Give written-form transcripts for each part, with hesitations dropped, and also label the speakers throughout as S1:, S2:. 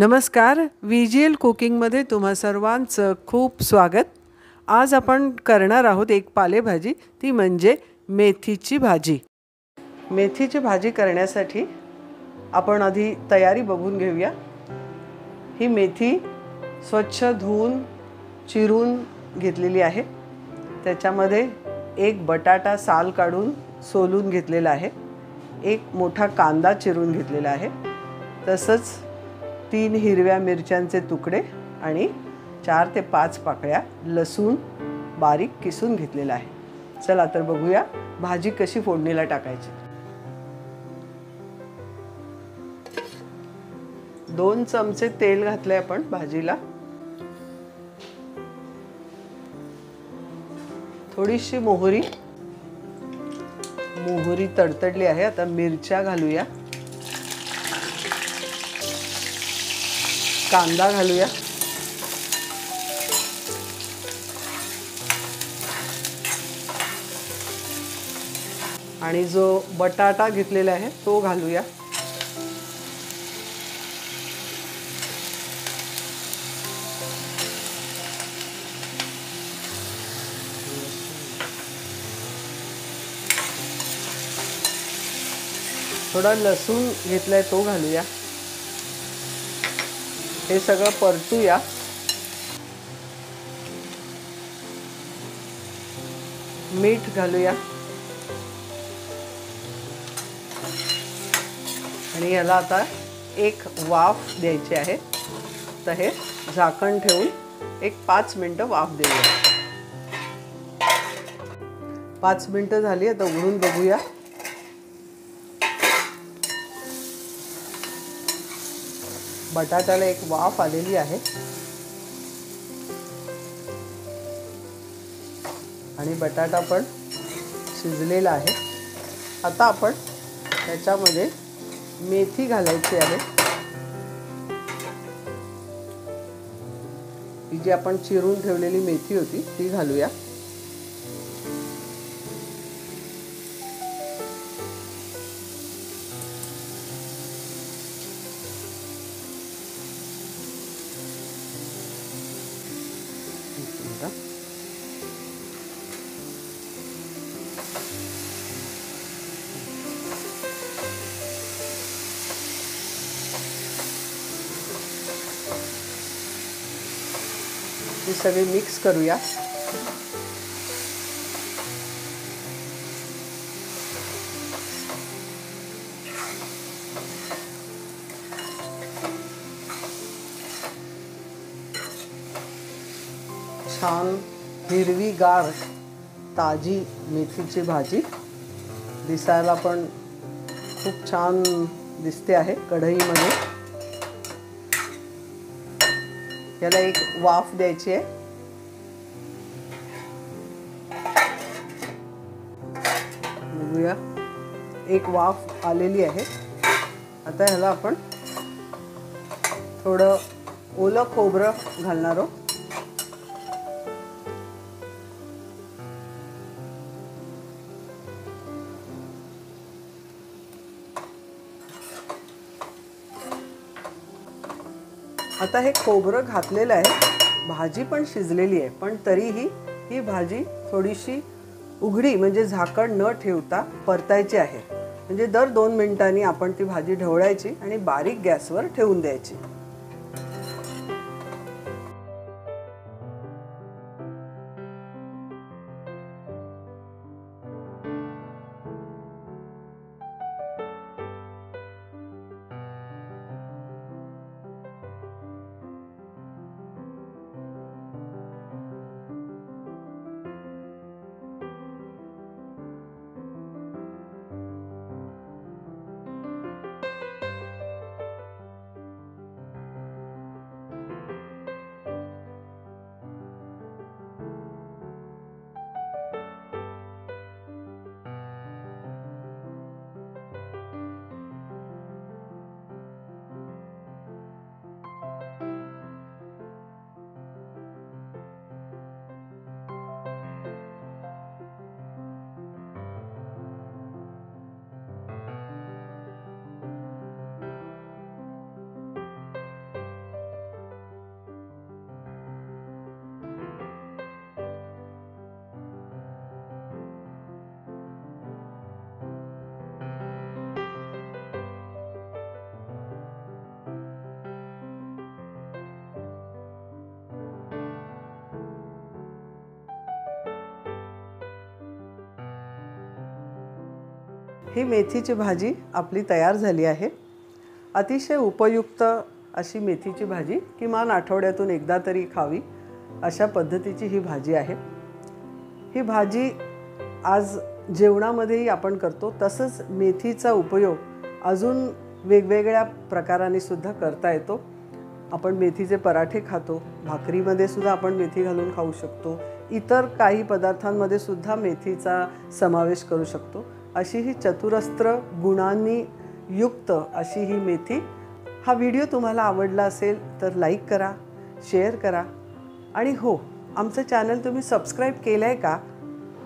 S1: नमस्कार. VGL कुकिंगमध्ये तुम्हा सर्वांचं खूप स्वागत. आज आपण करणार आहोत एक पालेभाजी, ती म्हणजे मेथीची भाजी. मेथीची भाजी करण्यासाठी आपण आधी तयारी बघून घेऊया. ही मेथी स्वच्छ धुवून चिरून घेतलेली आहे. त्याच्यामध्ये एक बटाटा साल काढून सोलून घेतलेला आहे. एक मोठा कांदा चिरून घेतलेला आहे. तसंच 3 हिरव्या मिरच्यांचे तुकडे आणि 4 ते 5 पाकळ्या लसूण बारीक किसून घेतलेला आहे. चला तर बघूया भाजी कशी फोडणीला टाकायची. 2 चमचे तेल घातले आपण भाजीला. थोडीशी मोहरी तडतडली आहे. आता मिरच्या घालूया. कांदा घालूया. आणि जो बटाटा घेतलेला आहे तो घालूया. थोडा लसूण घेतलाय तो घालूया. हे सगळं परतूया. मीठ घालूया आणि याला आता एक वाफ द्यायची आहे. तर हे झाकण ठेवून एक 5 मिनिटं वाफ देऊया. 5 मिनिटं झाली. आता उघडून बघूया. बटाट्याला एक वाफ आलेली आहे आणि बटाटा पण शिजलेला आहे. आता आपण त्याच्यामध्ये मेथी घालायची आहे. ही जी आपण चिरून ठेवलेली मेथी होती ती घालूया. हे सगळे मिक्स करूया. छान हिरवीगार ताजी मेथीची भाजी दिसायला पण खूप छान दिसते आहे कढईमध्ये. याला एक वाफ द्यायची आहे. बघूया. एक वाफ आलेली आहे. आता ह्याला आपण थोडं ओलं खोबरं घालणार आहोत. आता हे खोबरं घातलेलं आहे. भाजी पण शिजलेली आहे, पण तरीही ही भाजी थोडीशी उघडी म्हणजे झाकण न ठेवता परतायची आहे. म्हणजे दर 2 मिनिटांनी आपण ती भाजी ढवळायची आणि बारीक गॅसवर ठेवून द्यायची. ही मेथीची भाजी आपली तयार झाली आहे. अतिशय उपयुक्त अशी मेथीची भाजी किमान आठवड्यातून एकदा तरी खावी अशा पद्धतीची ही भाजी आहे. ही भाजी आज जेवणामध्येही आपण करतो. तसंच मेथीचा उपयोग अजून वेगवेगळ्या प्रकाराने सुद्धा करता येतो. आपण मेथीचे पराठे खातो, भाकरीमध्ये सुद्धा आपण मेथी घालून खाऊ शकतो. इतर काही पदार्थांमध्ये सुद्धा मेथीचा समावेश करू शकतो. अशी ही चतुरस्त्र गुणांनी युक्त अशी ही मेथी. हा व्हिडिओ तुम्हाला आवडला असेल तर लाईक करा, शेअर करा आणि हो, आमचं चॅनल तुम्ही सबस्क्राईब केलं आहे का?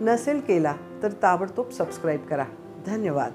S1: नसेल केला तर ताबडतोब सबस्क्राईब करा. धन्यवाद.